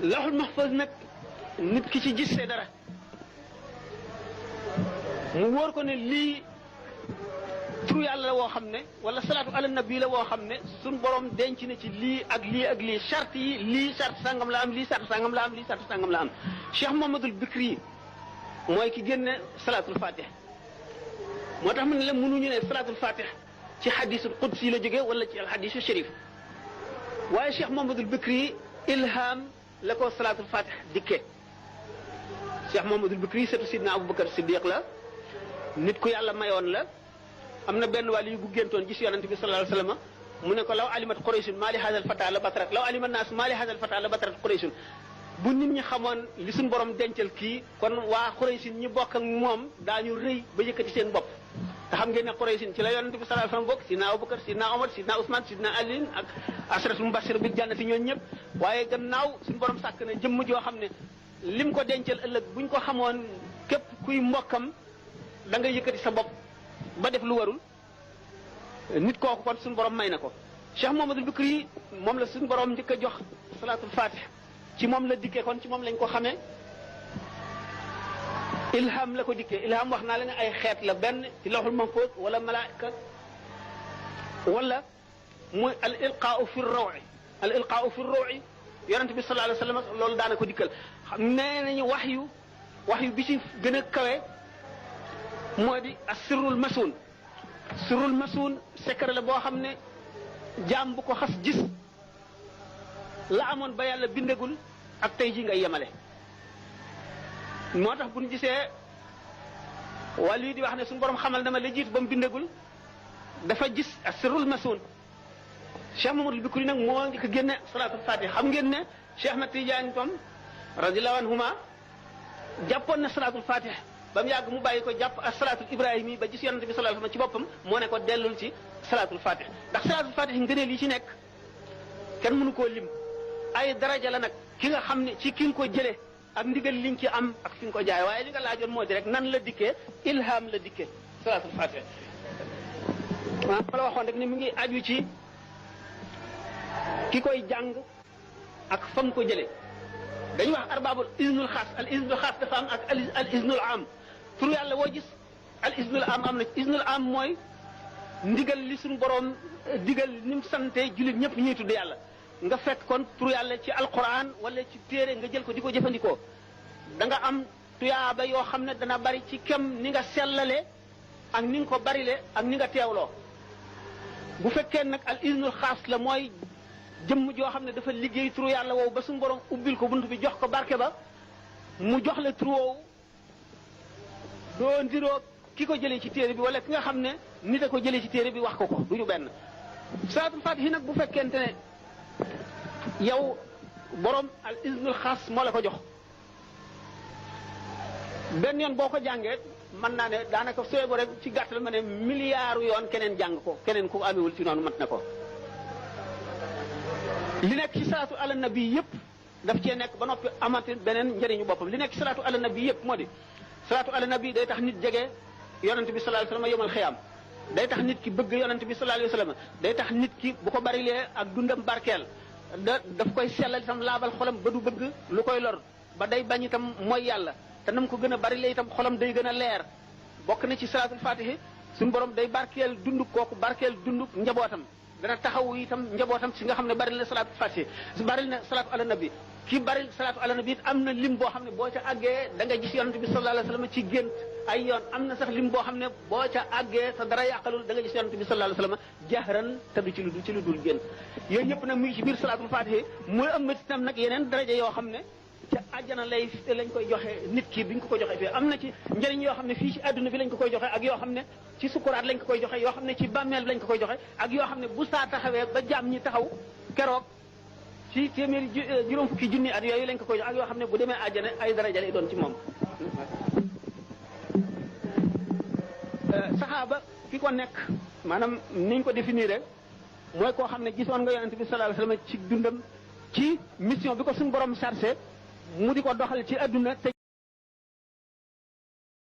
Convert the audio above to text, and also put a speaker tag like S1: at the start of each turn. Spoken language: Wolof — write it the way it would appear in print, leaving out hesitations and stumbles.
S1: lawhul mahfuz nag nit ki ci gis dara mu wóor ko ne lii turu yàlla la woo xam ne wala salaatu ala nabi la woo xam ne suñ borom denc na ci lii ak lii ak lii charte yi lii charte sangam la am lii charte sangam la am lii charte sangam la am Cheikh Mouhamadoul Bikri mooy ki génne salaatul fatih moo tax mu ne la mënuñu ne salaatul fatih ci hadisul qudsi la jógee wala ci al hadisu sharif waaye Cheikh Mouhamadoul Bikri ilham la ko salaatul fatih dikkee Cheikh Mouhamadoul Bikri sëtu Sidna Aboubacar Siddiq la nit ku yàlla mayoon la am na benn wàll yu bu géntoon gis yonent bi sallallahu alayhi wasallam mu ne ko law alimat qurayshun maa li hadal fata la batrat law alimat naas maa li hadal fata la batrat qurayshun bu nit ñi xamoon li suñ borom dencal kii kon waa qurayshun ñi bokk ak moom daañu rëy ba yëkkati seen bopp te xam ngeen ne qurayshun ci la yonent bi sallallahu alayhi wasallam bokk sidna Abubakar sidna Omar sidna Ousmane sidna Ali ak asratul mubashir bil jannati ñoon ñëpp waaye gannaaw suñ borom sàkk na jëmm joo xam ne lim ko dencal ëllëg buñ ko xamoon képp kuy mbokkam da nga yëkkati sa bopp ba def lu warul nit kooku kon suñu borom may na ko Cheikh Mouhamadoul Bikri moom la suñu borom njëkk a jox salaatul fatih ci moom la dikkee kon ci moom lañ ko xamee ilham la ko dikkee ilham wax naa la ne ay xeet la benn ci lawhul mahfuz wala malaika wala muy al ilqaau fi rawi al ilqaau fi rawi yonente bi sallallahu alayhi wasallam loolu daana ko dikkal xam nee nañu wax yu bi ci gën a kawe moo di asirrul masuun sirrul masuun secret la boo xam ne jaam bu ko xas gis la amoon ba yàlla bindagul ak tey ji ngay yemale moo tax bu ñu gisee wàll yi di wax ne suñu borom xamal na ma la jiitu ba mu bindagul dafa gis asirrul masuun Cheikh Mouhamadoul Bikri nag moo ngi ko génne salaatul fatih xam ngeen ne Cheikh Ahmed Tidiane tom radiyallahu anhuma jàppoon na salaatul fatih ba mu yàgg mu bàyyi ko jàpp ak salaatul ibrahim yi ba gis yonente bi sallallahu alayhi wasallam ci boppam moo ne ko dellul ci salaatul fatih ndax salaatul fatih ngëneel yi ci nekk kenn mënu koo lim ay daraja la nag ki nga xam ne ci ki nga ko jëlee ak ndigal li nga ci am ak fi nga ko jaay waaye li nga laajoon moo di rek nan la dikkee ilham la dikkee salaatul fatih ma la waxoon rek ne mi ngi aju ci ki koy jàng ak fa nga ko jëlee dañuy wax arbabul iznul xaas al iznul xaas dafa am ak al iznul am tur yàlla woo gis al iznul am am na iznul am mooy ndigal li suñu borom digal ni mu sante jullit ñëpp ñuy tudd yàlla nga fekk kon tur yàlla ci alquran wala ci téere nga jël ko di ko jëfandikoo da nga am tuyaaba yoo xam ne dana bari ci kem ni nga sellale ak ni nga ko barile ak ni nga teewloo bu fekkee nag al iznul xaas la mooy jëmm joo xam ne dafa liggéey turu yàlla woowu ba suñu borom ubbil ko bunt bi jox ko barke ba mu jox la turu woowu doo ndiroo ki ko jëlee ci téere bi wala ki nga xam ne nit a ko jëlee ci téere bi wax ko ko du ñu benn salaatul faatihi nag bu fekkente ne yow borom al iznul xaas moo la ko jox benn yoon boo ko jàngee mën naa ne daanaka sooy bo rek ci gàttal ma ne milliards yoon keneen jàng ko keneen ku amewul ci noonu mat na ko li nekk ci salaatu ala nabi yëpp daf cee nekk ba noppi amante beneen njëriñu boppam li nekk ci salaatu ala nabi yëpp moo di salaatu ala nabi day tax nit jege yonent bi sallallahu alayhi wasallam yomal xiyaam day tax nit ki bëgg yonent bi sallallahu alayhi wasallam day tax nit ki bu ko barilee ak dundam barkeel daf koy sellal itam laabal xolam ba du bëgg lu koy lor ba day bañ itam mooy yàlla te nam ko gën a barilee itam xolam day gën a leer bokk na ci salaatul fatihi suñu borom day barkeel dund kooku barkeel dund njabootam dana taxaw itam njabootam si nga xam ne bari na salaatu fatihi bari na salaatu ala nabi ki bari salaatu ala nabi it am na lim boo xam ne boo ca àggee da nga gis yonent bi sallallahu alayhi wasallam ci gént ay yoon am na sax lim boo xam ne boo ca àggee sa dara yàqalul da nga gis yonent bi sallallahu alayhi wasallam jahran te du ci lu dul gént yooyu yëpp nag mu ngi ci biir salaatul fatihi muy am itam nag yeneen daraja yoo xam ne ca àjjana lañ koy joxe nit ki biñ ko joxe fii am na ci njëriñ yoo xam ne fii ci àdduna bi lañ ko koy joxe ak yoo xam ne ci sukuraat lañ ko koy joxe yoo xam ne ci bàmmeel bi lañ ko koy joxe ak yoo xam ne bu saa taxawee ba jaam ñi taxaw keroog ci téeméeri juróom fukki junni at yooyu lañ ko koy joxe ak yoo xam ne bu demee àjjana ay daraja lay doon ci moom saxaaba ki ko nekk maanaam niñ ko définir mooy koo xam ne gisoon nga yonent bi sallallahu alayhi wasallam ci dundam ci mission bi ko suñu borom chargé mu di ko doxal ci àdduna te